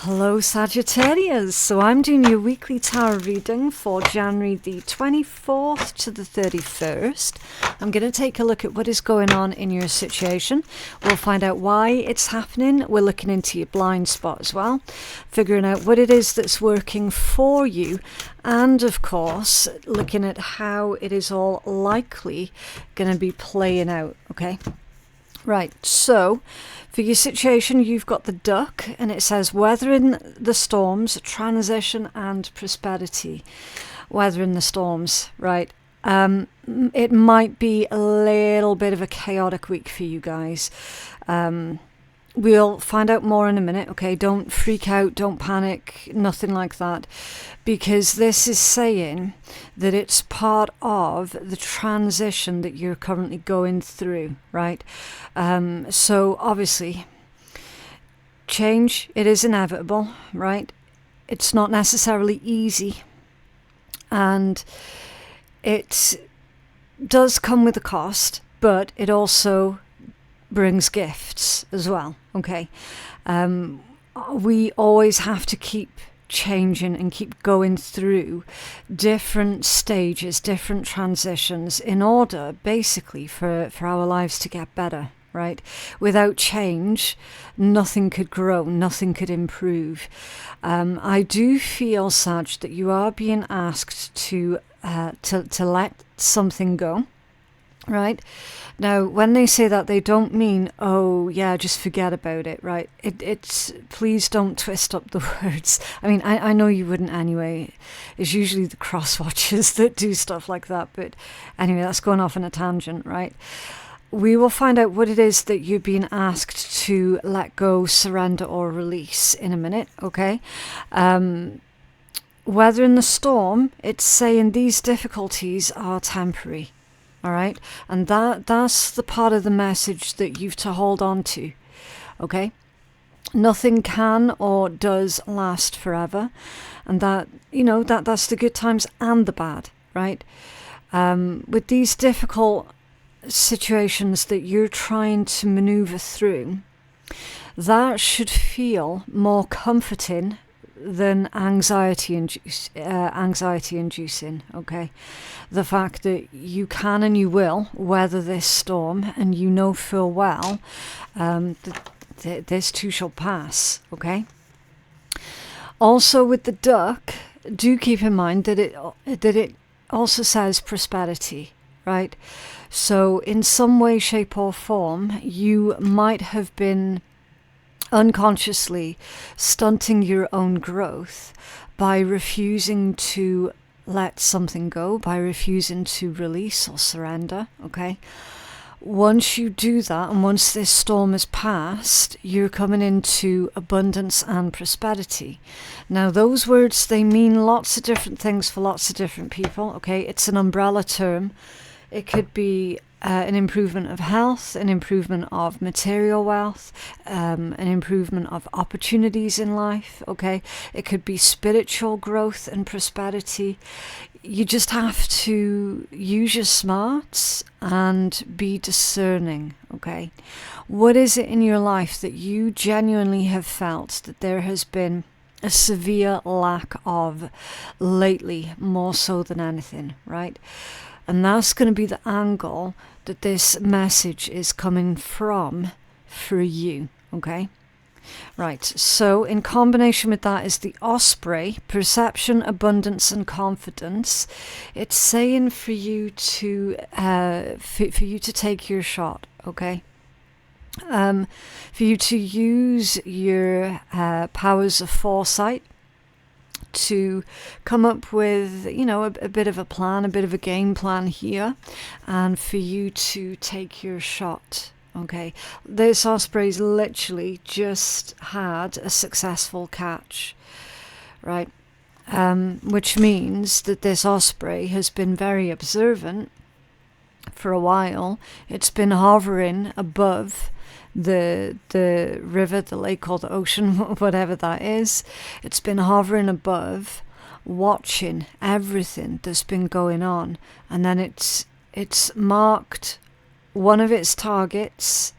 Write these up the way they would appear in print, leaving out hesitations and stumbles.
Hello Sagittarius, so I'm doing your weekly tarot reading for January the 24th to the 31st. I'm going to take a look at what is going on in your situation. We'll find out why it's happening. We're looking into your blind spot as well, figuring out what it is that's working for you, and of course looking at how it is all likely going to be playing out, okay? Right, so for your situation, you've got the duck, and it says weathering the storms, transition and prosperity. Weathering the storms, right? It might be a little bit of a chaotic week for you guys. We'll find out more in a minute, okay? Don't freak out, don't panic, nothing like that. Because this is saying that it's part of the transition that you're currently going through, right? So obviously, change, it is inevitable, right? It's not necessarily easy. And it does come with a cost, but it also brings gifts as well, okay? We always have to keep changing and keep going through different stages, different transitions in order basically for our lives to get better, right? Without change, nothing could grow, nothing could improve. I do feel, Sag, that you are being asked to let something go. Right? Now, when they say that, they don't mean, oh, yeah, just forget about it, right? It's please don't twist up the words. I mean, I know you wouldn't anyway. It's usually the cross-watchers that do stuff like that. But anyway, that's going off on a tangent, right? We will find out what it is that you're being asked to let go, surrender, or release in a minute, okay? Weathering the storm, it's saying these difficulties are temporary. All right, and that's the part of the message that you've to hold on to, okay? Nothing can or does last forever, and that, you know, that's the good times and the bad, right? With these difficult situations that you're trying to maneuver through, that should feel more comforting than anxiety inducing, okay? The fact that you can and you will weather this storm, and you know full well that this too shall pass, okay? Also with the duck, do keep in mind that it also says prosperity, right? So in some way, shape or form, you might have been unconsciously stunting your own growth by refusing to let something go, by refusing to release or surrender, okay? Once you do that, and once this storm is past, you're coming into abundance and prosperity. Now, those words, they mean lots of different things for lots of different people, okay? It's an umbrella term. It could be an improvement of health, an improvement of material wealth, an improvement of opportunities in life, okay? It could be spiritual growth and prosperity. You just have to use your smarts and be discerning, okay? What is it in your life that you genuinely have felt that there has been a severe lack of lately, more so than anything, right? And that's going to be the angle that this message is coming from for you, okay? Right, so in combination with that is the Osprey, perception, abundance and confidence. It's saying for you to take your shot, okay? For you to use your powers of foresight to come up with, you know, a bit of a plan, a bit of a game plan here, and for you to take your shot, okay? This Osprey's literally just had a successful catch, right? Which means that this Osprey has been very observant for a while. It's been hovering above the river, the lake or the ocean, whatever that is. It's been hovering above, watching everything that's been going on, and then it's marked one of its targets,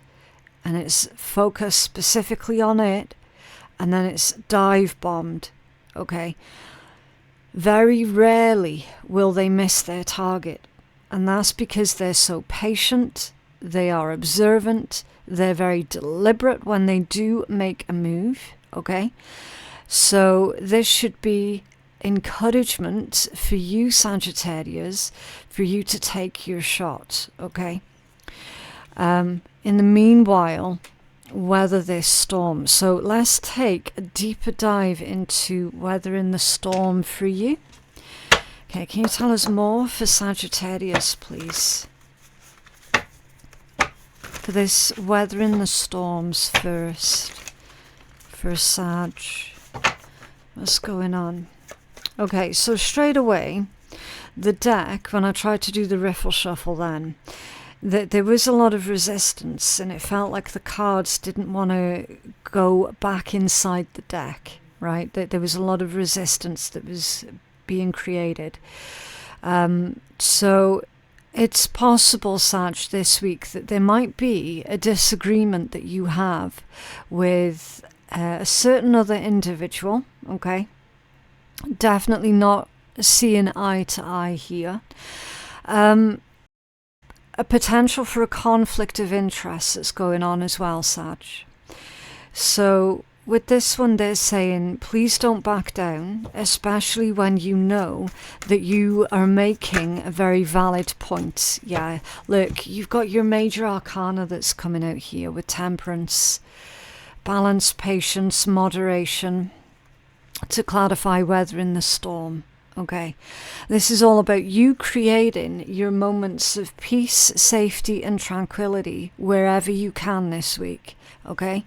and it's focused specifically on it, and then it's dive bombed, okay? Very rarely will they miss their target, and that's because they're so patient, they are observant, they're very deliberate when they do make a move, okay? So this should be encouragement for you, Sagittarius, for you to take your shot, okay? In the meanwhile, weather this storm. So let's take a deeper dive into weathering the storm for you. Okay, can you tell us more for Sagittarius, please? For this weathering the storms first. For Sag. What's going on? Okay, so straight away, the deck, when I tried to do the riffle shuffle then, there was a lot of resistance, and it felt like the cards didn't want to go back inside the deck, right? There was a lot of resistance that was being created. So it's possible, Sag, this week that there might be a disagreement that you have with a certain other individual, okay? Definitely not seeing eye to eye here. A potential for a conflict of interest that's going on as well, Sag. So with this one, they're saying, please don't back down, especially when you know that you are making a very valid point. Yeah, look, you've got your major arcana that's coming out here with temperance, balance, patience, moderation, to clarify weathering the storm. Okay, this is all about you creating your moments of peace, safety and tranquility wherever you can this week. Okay,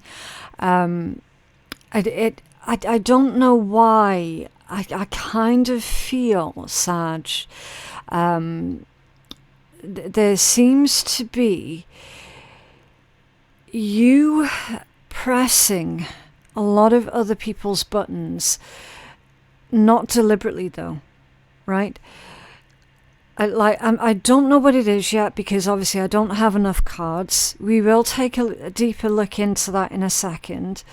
I don't know why I kind of feel, Sag, there seems to be you pressing a lot of other people's buttons. Not deliberately though, right? I don't know what it is yet, because obviously I don't have enough cards. We will take a deeper look into that in a second.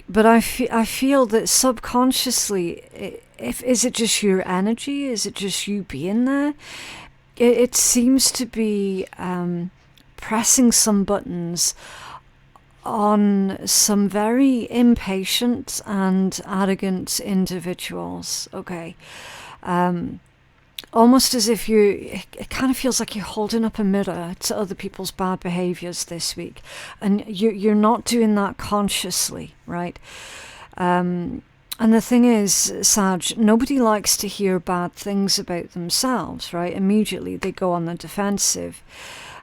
But I feel that subconsciously, is it just your energy? Is it just you being there? It seems to be pressing some buttons on some very impatient and arrogant individuals, okay? Almost as if it kind of feels like you're holding up a mirror to other people's bad behaviors this week, and you're not doing that consciously, right? And the thing is, Sag, nobody likes to hear bad things about themselves, right? Immediately they go on the defensive,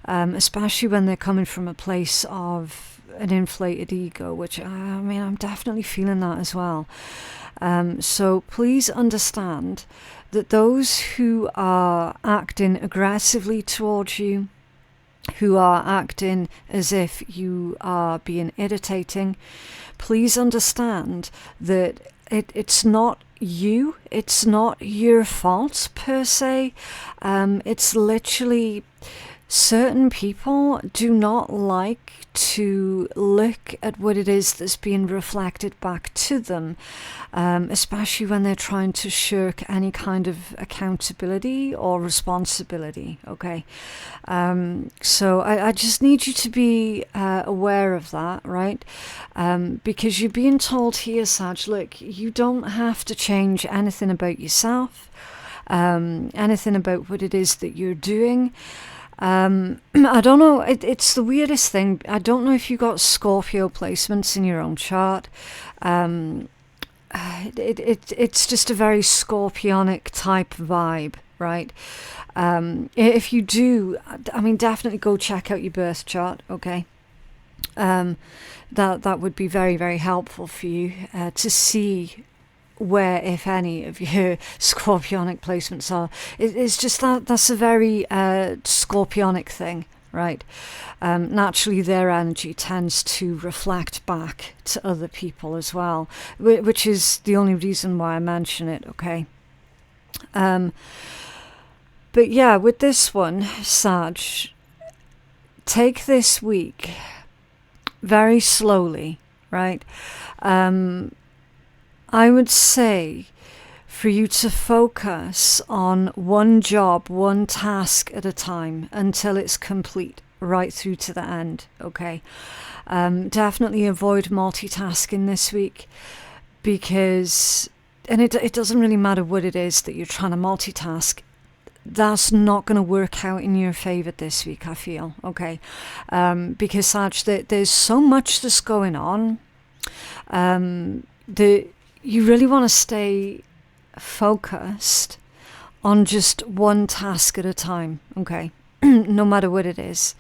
especially when they're coming from a place of an inflated ego, which I mean, I'm definitely feeling that as well. So please understand that those who are acting aggressively towards you, who are acting as if you are being irritating, please understand that it's not you, it's not your fault per se. It's literally certain people do not like to look at what it is that's being reflected back to them, especially when they're trying to shirk any kind of accountability or responsibility, okay? So I just need you to be aware of that, right? Because you're being told here, Sag, look, you don't have to change anything about yourself, anything about what it is that you're doing. I don't know, it's the weirdest thing. I don't know if you got Scorpio placements in your own chart. It's just a very Scorpionic type vibe, right? If you do, I mean, definitely go check out your birth chart, okay? That would be very, very helpful for you to see where, if any, of your Scorpionic placements are. It's just that's a very Scorpionic thing, right? Naturally, their energy tends to reflect back to other people as well, which is the only reason why I mention it, okay? But yeah, with this one, Sag, take this week very slowly, right? I would say for you to focus on one job, one task at a time until it's complete, right through to the end, okay? Definitely avoid multitasking this week, because, and it doesn't really matter what it is that you're trying to multitask, that's not going to work out in your favor this week, I feel, okay? Because Sag, there's so much that's going on that you really want to stay focused on just one task at a time, okay? No matter what it is.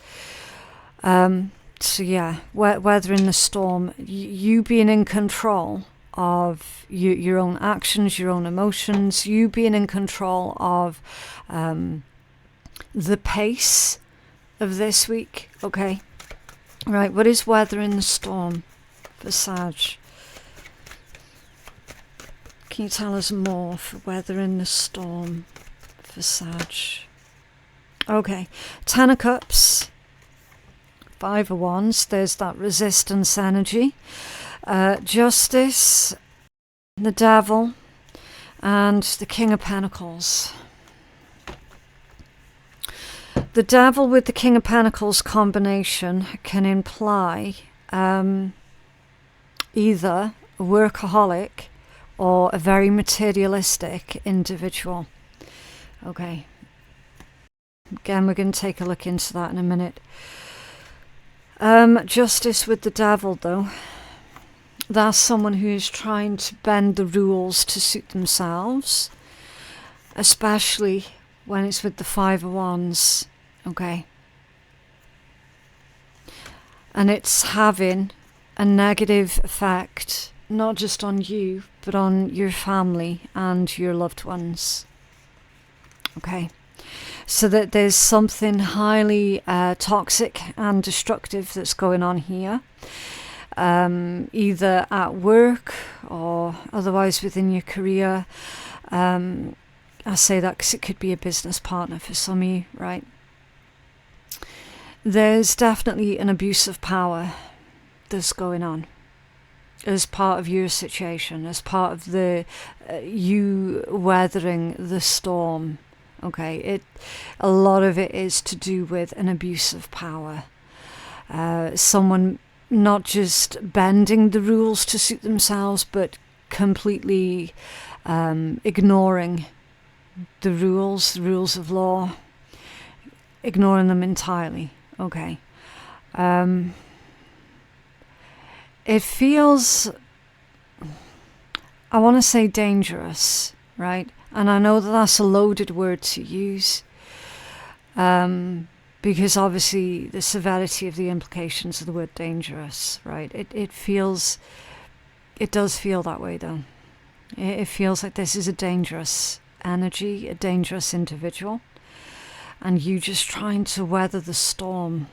So yeah, weathering the storm, you being in control of your own actions, your own emotions, you being in control of the pace of this week, okay? Right, what is weathering the storm for Sag? Can you tell us more for weathering the storm for Sag? Okay, Ten of Cups, Five of Wands, there's that resistance energy. Justice, the Devil, and the King of Pentacles. The Devil with the King of Pentacles combination can imply either a workaholic or a very materialistic individual. Okay. Again, we're going to take a look into that in a minute. Justice with the Devil, though. That's someone who is trying to bend the rules to suit themselves, especially when it's with the Five of Wands, okay? And it's having a negative effect, not just on you, but on your family and your loved ones, okay? So that there's something highly toxic and destructive that's going on here. Either at work or otherwise within your career. I say that because it could be a business partner for some of you, right? There's definitely an abuse of power that's going on as part of your situation, as part of the you weathering the storm. Okay, a lot of it is to do with an abuse of power. Someone not just bending the rules to suit themselves, but completely ignoring the rules of law, ignoring them entirely, okay? It feels, I want to say dangerous, right? And I know that that's a loaded word to use, because obviously the severity of the implications of the word dangerous, right? It does feel that way though. It feels like this is a dangerous energy, a dangerous individual, and you just trying to weather the storm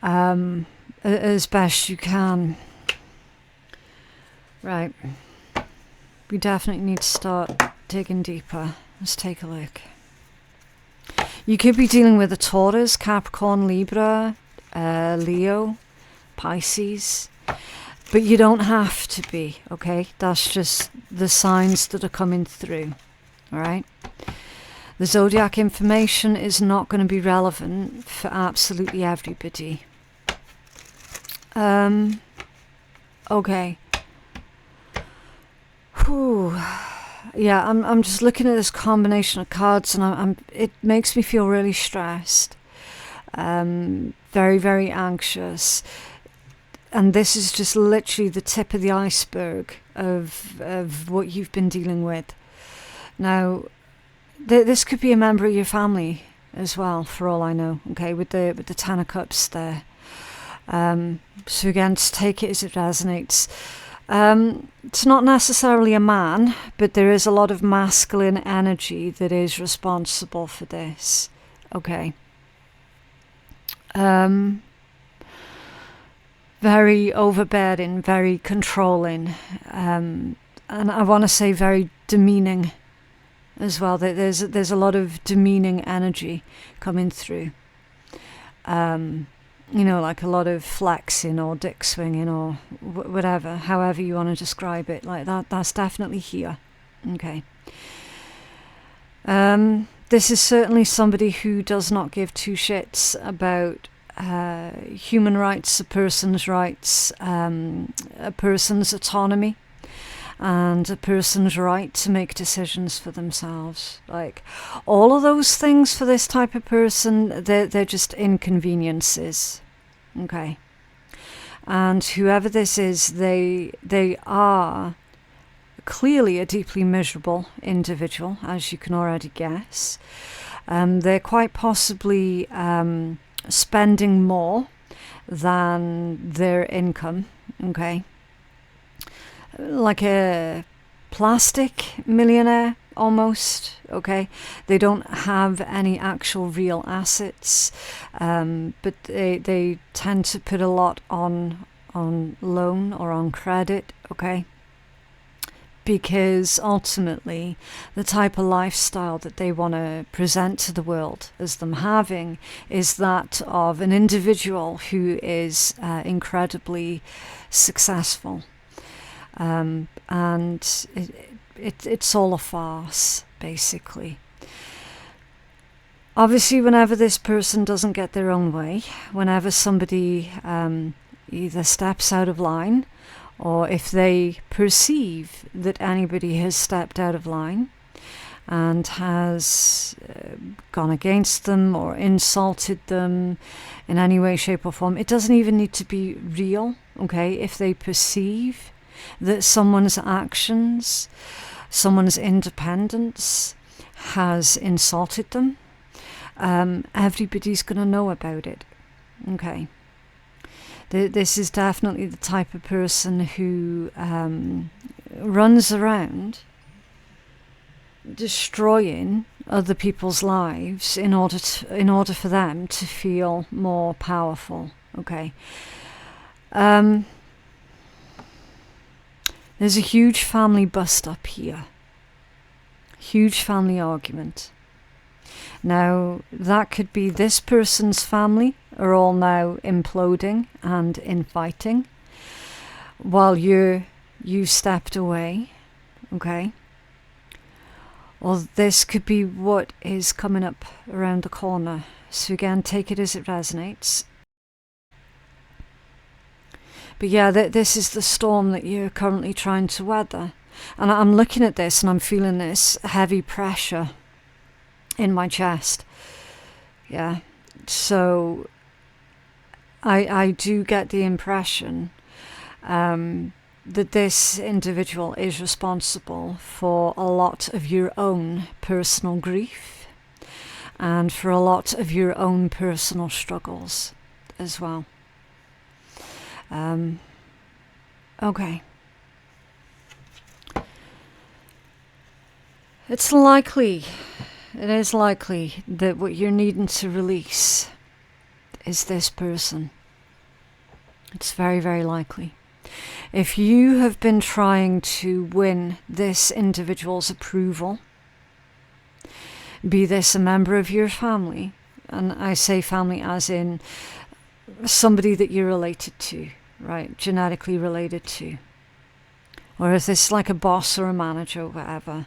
as best you can. Right. We definitely need to start digging deeper. Let's take a look. You could be dealing with a Taurus, Capricorn, Libra, Leo, Pisces, but you don't have to be, okay? That's just the signs that are coming through, all right? The zodiac information is not going to be relevant for absolutely everybody. Okay. Whew. Yeah, I'm just looking at this combination of cards, and it makes me feel really stressed, very, very anxious, and this is just literally the tip of the iceberg of what you've been dealing with. Now, this could be a member of your family as well, for all I know. Okay, with the Ten of Cups there. So again, just take it as it resonates. It's not necessarily a man, but there is a lot of masculine energy that is responsible for this. Okay. Very overbearing, very controlling, and I want to say very demeaning as well. There's a lot of demeaning energy coming through. you know, like a lot of flexing or dick swinging or whatever, however you want to describe it, like that. That's definitely here. Okay. This is certainly somebody who does not give two shits about human rights, a person's rights, a person's autonomy, and a person's right to make decisions for themselves. Like, all of those things for this type of person, they're just inconveniences. Okay. And whoever this is, they are clearly a deeply miserable individual, as you can already guess. They're quite possibly spending more than their income, okay? Like a plastic millionaire, almost, okay? They don't have any actual real assets, but they tend to put a lot on loan or on credit, okay? Because ultimately the type of lifestyle that they want to present to the world as them having is that of an individual who is incredibly successful. And it's all a farce, basically. Obviously, whenever this person doesn't get their own way, whenever somebody either steps out of line, or if they perceive that anybody has stepped out of line and has gone against them or insulted them in any way, shape or form, it doesn't even need to be real, okay? If they perceive that someone's actions, someone's independence has insulted them, everybody's going to know about it, okay? This is definitely the type of person who runs around destroying other people's lives in order for them to feel more powerful. Okay. There's a huge family bust up here. Huge family argument. Now, that could be this person's family are all now imploding and infighting while you stepped away, okay? Or this could be what is coming up around the corner. So again, take it as it resonates. But yeah, this is the storm that you're currently trying to weather. And I'm looking at this and I'm feeling this heavy pressure in my chest. Yeah. So I do get the impression that this individual is responsible for a lot of your own personal grief and for a lot of your own personal struggles as well. Okay. It is likely that what you're needing to release is this person. It's very, very likely. If you have been trying to win this individual's approval, be this a member of your family, and I say family as in somebody that you're related to, right, genetically related to, or if it's like a boss or a manager or whatever,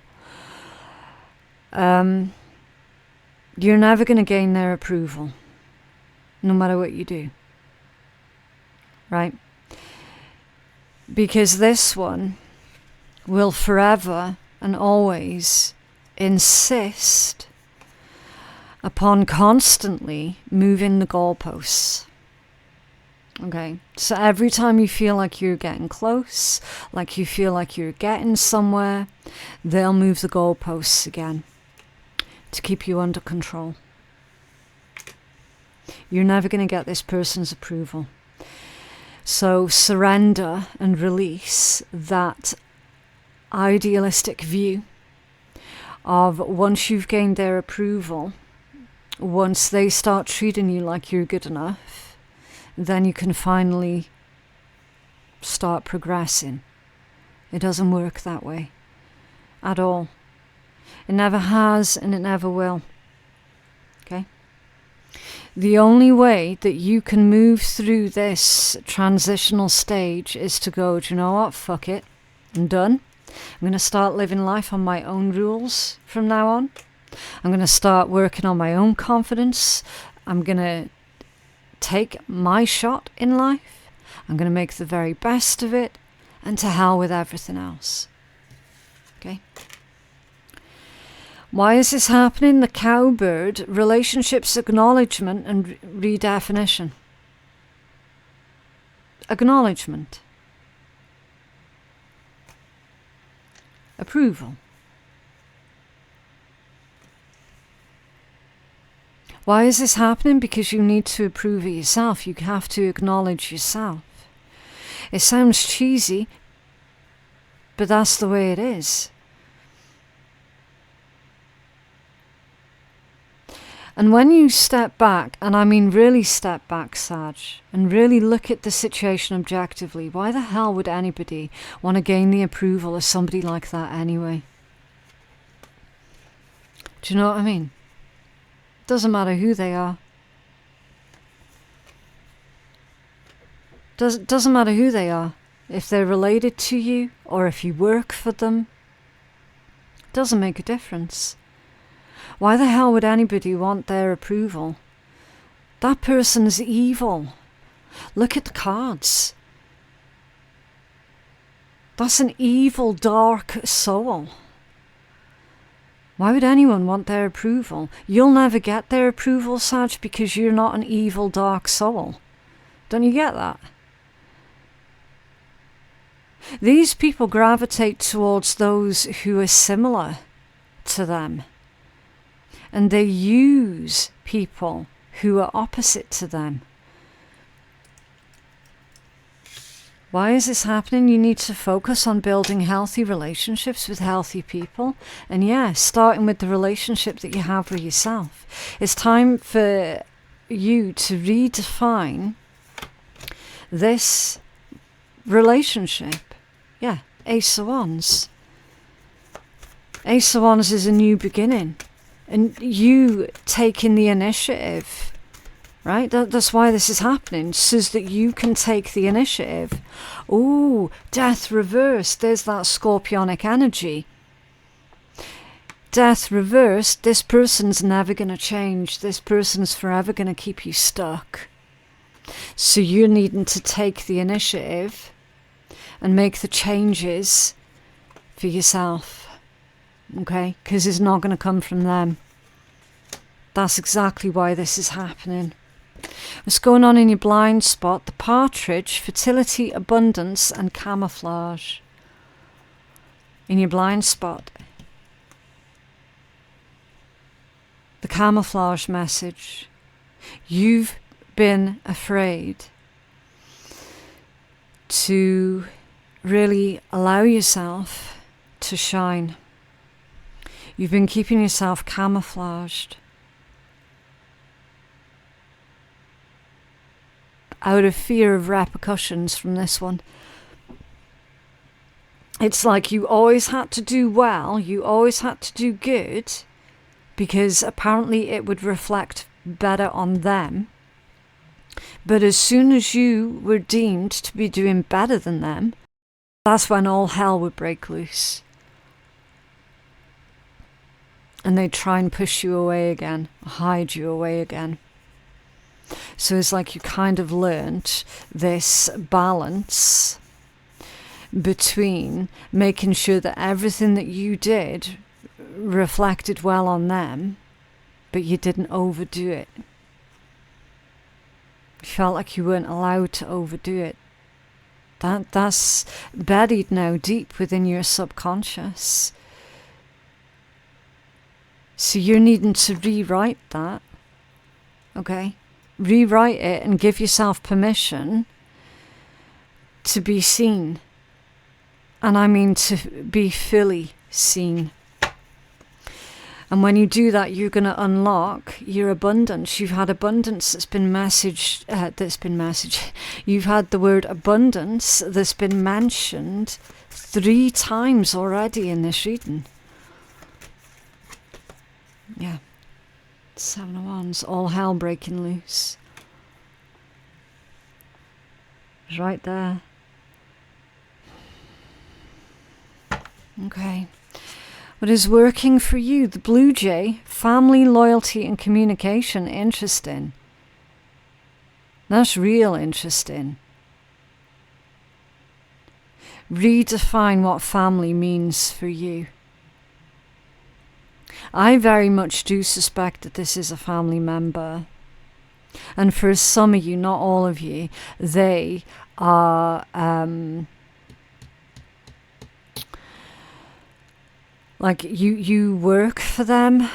you're never going to gain their approval, no matter what you do, right? Because this one will forever and always insist upon constantly moving the goalposts. Okay, so every time you feel like you're getting close, like you feel like you're getting somewhere, they'll move the goalposts again to keep you under control. You're never going to get this person's approval. So surrender and release that idealistic view of once you've gained their approval, once they start treating you like you're good enough, then you can finally start progressing. It doesn't work that way at all. It never has and it never will. Okay? The only way that you can move through this transitional stage is to go, do you know what, fuck it, I'm done. I'm going to start living life on my own rules from now on. I'm going to start working on my own confidence. I'm going to take my shot in life. I'm going to make the very best of it, and to hell with everything else. Okay? Why is this happening? The Cowbird, relationships, acknowledgement and redefinition. Acknowledgement. Approval. Why is this happening? Because you need to approve of yourself. You have to acknowledge yourself. It sounds cheesy, but that's the way it is. And when you step back, and I mean really step back, Sag, and really look at the situation objectively, why the hell would anybody want to gain the approval of somebody like that anyway? Do you know what I mean? Doesn't matter who they are. Doesn't matter who they are. If they're related to you or if you work for them, doesn't make a difference. Why the hell would anybody want their approval? That person's evil. Look at the cards. That's an evil, dark soul. Why would anyone want their approval? You'll never get their approval, Sag, because you're not an evil, dark soul. Don't you get that? These people gravitate towards those who are similar to them. And they use people who are opposite to them. Why is this happening? You need to focus on building healthy relationships with healthy people. And yeah, starting with the relationship that you have with yourself. It's time for you to redefine this relationship. Yeah, Ace of Wands. Ace of Wands is a new beginning. And you taking the initiative, right? That's why this is happening, so that you can take the initiative. Ooh, death reversed. There's that scorpionic energy. Death reversed. This person's never going to change. This person's forever going to keep you stuck. So you're needing to take the initiative and make the changes for yourself. Okay, because it's not going to come from them. That's exactly why this is happening. What's going on in your blind spot? The partridge, fertility, abundance and camouflage. In your blind spot. The camouflage message. You've been afraid to really allow yourself to shine. You've been keeping yourself camouflaged out of fear of repercussions from this one. It's like you always had to do well, you always had to do good, because apparently it would reflect better on them. But as soon as you were deemed to be doing better than them, that's when all hell would break loose. And they'd try and push you away again, hide you away again. So it's like you kind of learnt this balance between making sure that everything that you did reflected well on them, but you didn't overdo it. You felt like you weren't allowed to overdo it. That's buried now deep within your subconscious. So you're needing to rewrite that, okay? Rewrite it and give yourself permission to be seen. And I mean to be fully seen. And when you do that, you're going to unlock your abundance. You've had abundance that's been messaged, You've had the word abundance that's been mentioned 3 times already in this reading. Yeah. Seven of Wands, all hell breaking loose. It's right there. Okay. What is working for you? The Blue Jay, family, loyalty and communication. Interesting. That's real interesting. Redefine what family means for you. I very much do suspect that this is a family member. And for some of you, not all of you, they are like you work for them,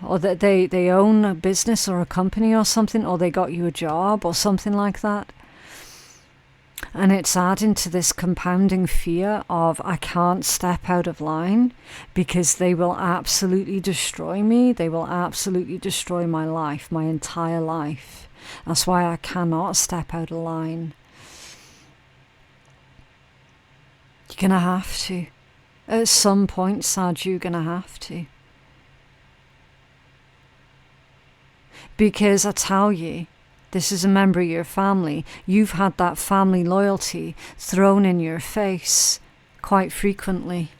or that they own a business or a company or something, or they got you a job or something like that. And it's adding to this compounding fear of, I can't step out of line because they will absolutely destroy me. They will absolutely destroy my life, my entire life. That's why I cannot step out of line. You're going to have to. At some point, Sag, you're going to have to. Because I tell you, this is a member of your family. You've had that family loyalty thrown in your face quite frequently.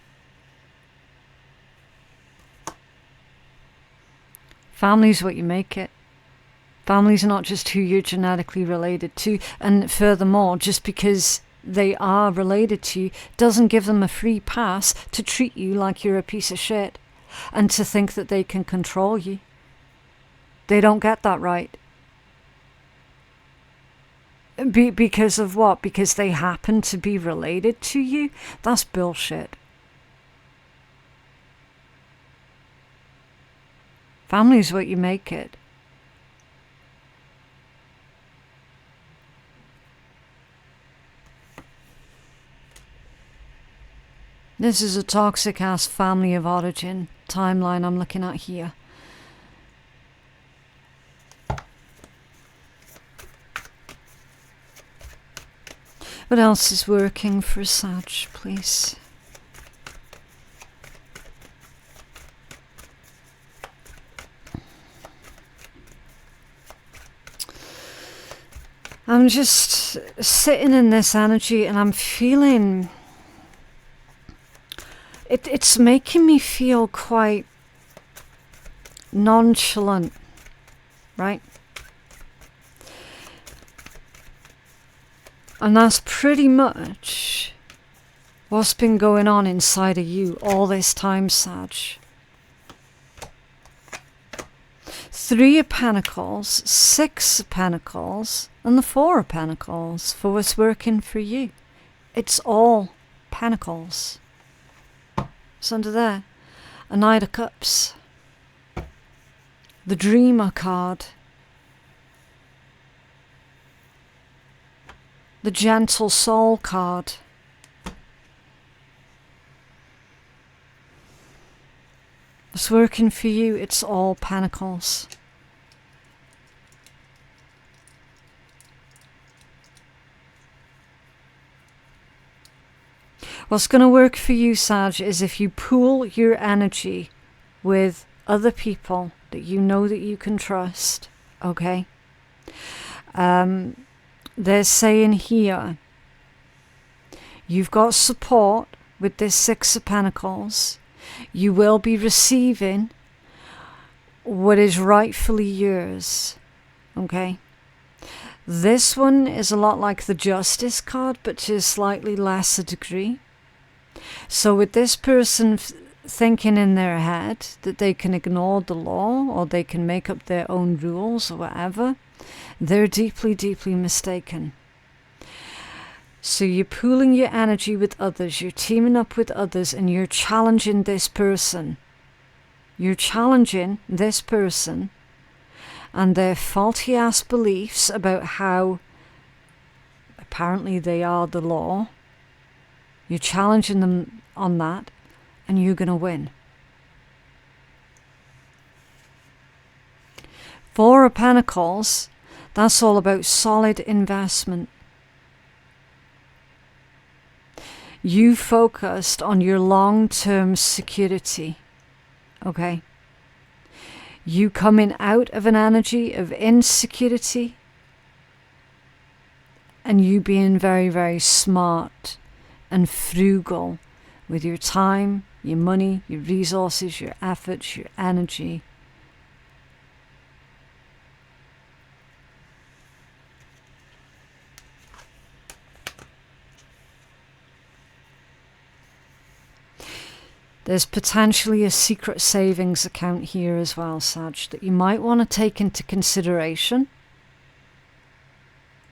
Family's what you make it. Family's not just who you're genetically related to. And furthermore, just because they are related to you doesn't give them a free pass to treat you like you're a piece of shit and to think that they can control you. They don't get that right. Because of what? Because they happen to be related to you? That's bullshit. Family's what you make it. This is a toxic ass family of origin timeline I'm looking at here. What else is working for Sag, please? I'm just sitting in this energy and I'm feeling... It's making me feel quite nonchalant, right? And that's pretty much what's been going on inside of you all this time, Sag. Three of Pentacles, Six of Pentacles, and the Four of Pentacles for what's working for you. It's all Pentacles. It's under there. A Knight of Cups. The Dreamer card. The Gentle Soul card. What's working for you? It's all Pentacles. What's going to work for you, Sag, is if you pool your energy with other people that you know that you can trust, okay? They're saying here, you've got support with this Six of Pentacles. You will be receiving what is rightfully yours, okay? This one is a lot like the Justice card, but to a slightly lesser degree. So with this person thinking in their head that they can ignore the law or they can make up their own rules or whatever, they're deeply, deeply mistaken. So you're pooling your energy with others, you're teaming up with others, and you're challenging this person. You're challenging this person and their faulty ass beliefs about how apparently they are the law. You're challenging them on that, and you're going to win. Four of Pentacles, that's all about solid investment. You focused on your long-term security, okay? You coming out of an energy of insecurity, and you being very, very smart and frugal with your time, your money, your resources, your efforts, your energy. There's potentially a secret savings account here as well, Sag, that you might want to take into consideration.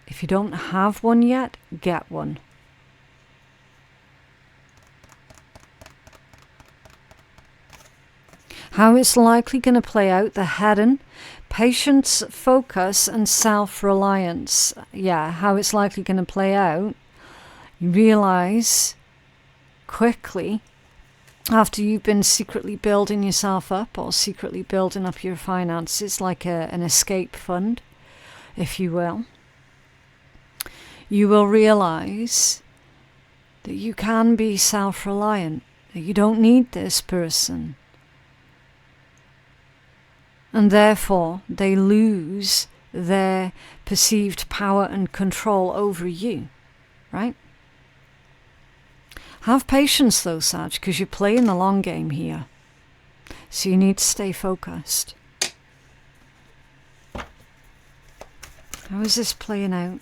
If you don't have one yet, get one. How it's likely going to play out, the hidden, patience, focus, and self-reliance. Yeah, how it's likely going to play out. You realize quickly, after you've been secretly building yourself up or secretly building up your finances, like an escape fund, if you will realize that you can be self-reliant, that you don't need this person. And therefore, they lose their perceived power and control over you, right? Have patience though, Sag, because you're playing the long game here. So you need to stay focused. How is this playing out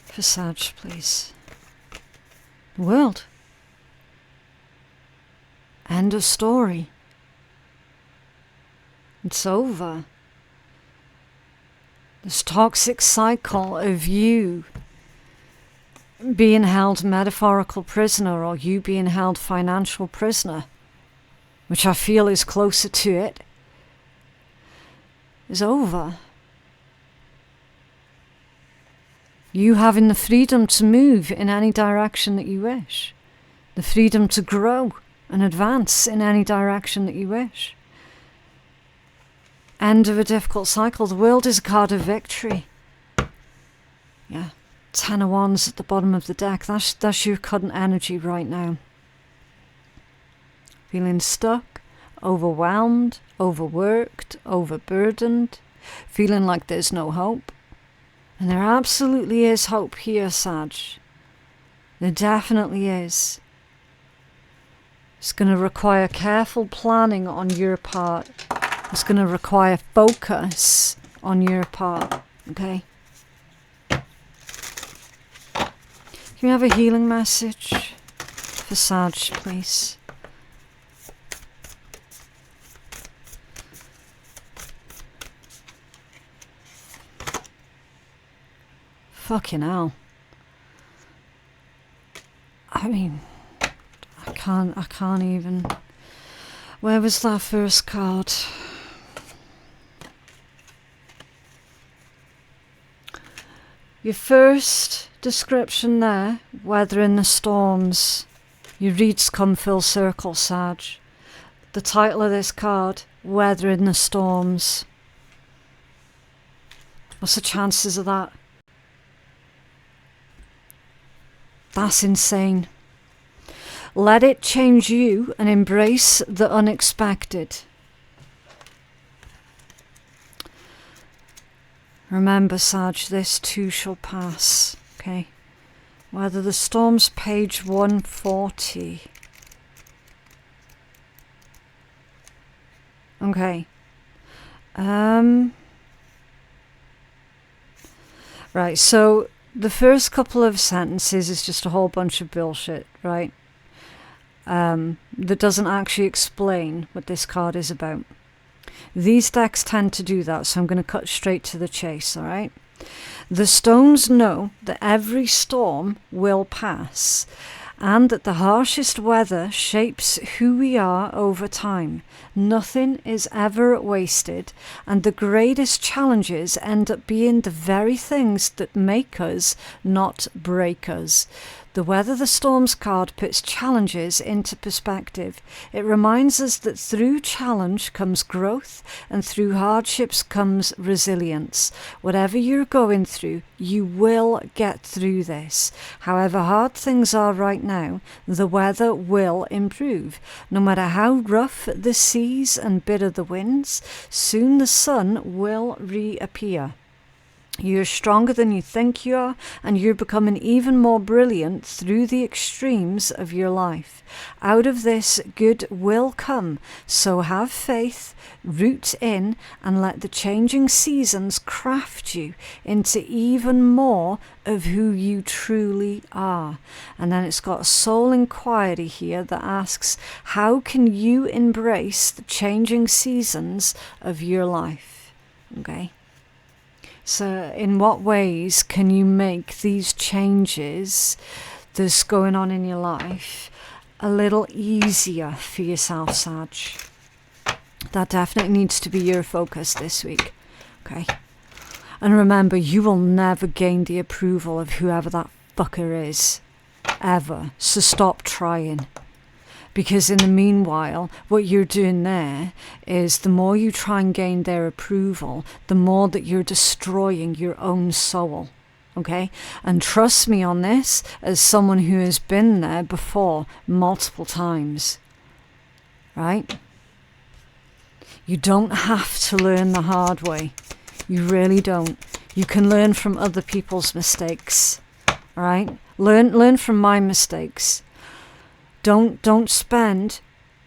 for Sag, please? The World. End of story. It's over. This toxic cycle of you being held metaphorical prisoner or you being held financial prisoner, which I feel is closer to it, is over. You having the freedom to move in any direction that you wish, the freedom to grow and advance in any direction that you wish. End of a difficult cycle. The World is a card of victory. Yeah. 10 of Wands at the bottom of the deck. That's your current energy right now. Feeling stuck, overwhelmed, overworked, overburdened, feeling like there's no hope. And there absolutely is hope here, Sag. There definitely is. It's going to require careful planning on your part. It's going to require focus on your part, okay? Can you have a healing message for Sag, please? Fucking hell. I mean, I can't even. Where was that first card? Your first description there, weathering the storms. Your reads come full circle, Sag. The title of this card, Weathering the Storms. What's the chances of that? That's insane. Let it change you and embrace the unexpected. Remember, Sag, this too shall pass, okay? Weather the Storms, page 140. Okay. Right, so the first couple of sentences is just a whole bunch of bullshit, right? That doesn't actually explain what this card is about. These decks tend to do that, so I'm going to cut straight to the chase, alright? The stones know that every storm will pass, and that the harshest weather shapes who we are over time. Nothing is ever wasted, and the greatest challenges end up being the very things that make us, not break us. The Weather the Storms card puts challenges into perspective. It reminds us that through challenge comes growth, and through hardships comes resilience. Whatever you're going through, you will get through this. However hard things are right now, the weather will improve. No matter how rough the seas and bitter the winds, soon the sun will reappear. You're stronger than you think you are, and you're becoming even more brilliant through the extremes of your life. Out of this, good will come. So have faith, root in, and let the changing seasons craft you into even more of who you truly are. And then it's got a soul inquiry here that asks, how can you embrace the changing seasons of your life? Okay. So in what ways can you make these changes that's going on in your life a little easier for yourself, Sag? That definitely needs to be your focus this week. Okay. And remember, you will never gain the approval of whoever that fucker is. Ever. So stop trying. Because in the meanwhile, what you're doing there is the more you try and gain their approval, the more that you're destroying your own soul. Okay? And trust me on this, as someone who has been there before multiple times. Right? You don't have to learn the hard way. You really don't. You can learn from other people's mistakes. Right? Learn from my mistakes. Don't spend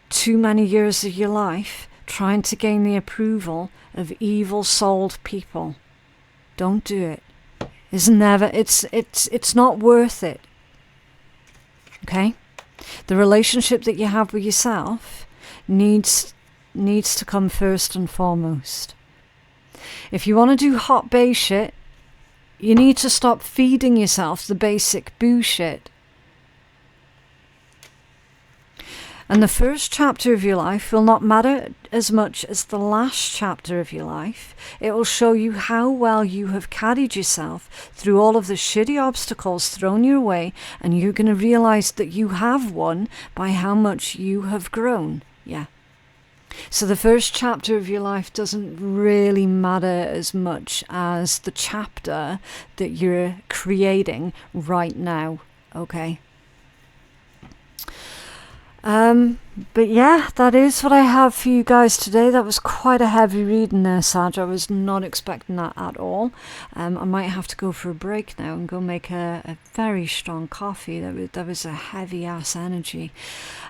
too many years of your life trying to gain the approval of evil-souled people. Don't do it. It's not worth it. Okay? The relationship that you have with yourself needs to come first and foremost. If you want to do hot bae shit, you need to stop feeding yourself the basic bullshit. And the first chapter of your life will not matter as much as the last chapter of your life. It will show you how well you have carried yourself through all of the shitty obstacles thrown your way, and you're going to realize that you have won by how much you have grown. Yeah. So the first chapter of your life doesn't really matter as much as the chapter that you're creating right now. Okay? But yeah, that is what I have for you guys today. That was quite a heavy reading there, Sag. I was not expecting that at all. I might have to go for a break now and go make a very strong coffee. That was a heavy ass energy.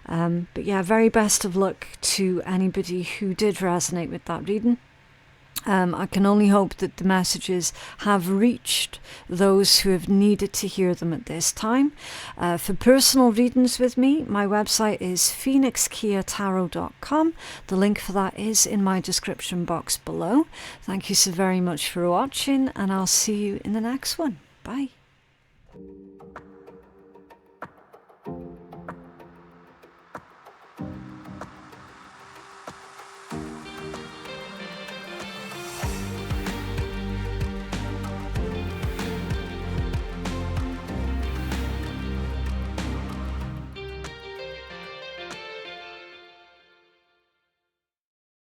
But yeah, very best of luck to anybody who did resonate with that reading. I can only hope that the messages have reached those who have needed to hear them at this time. For personal readings with me, my website is phoenixkeiatarot.com. The link for that is in my description box below. Thank you so very much for watching, and I'll see you in the next one. Bye.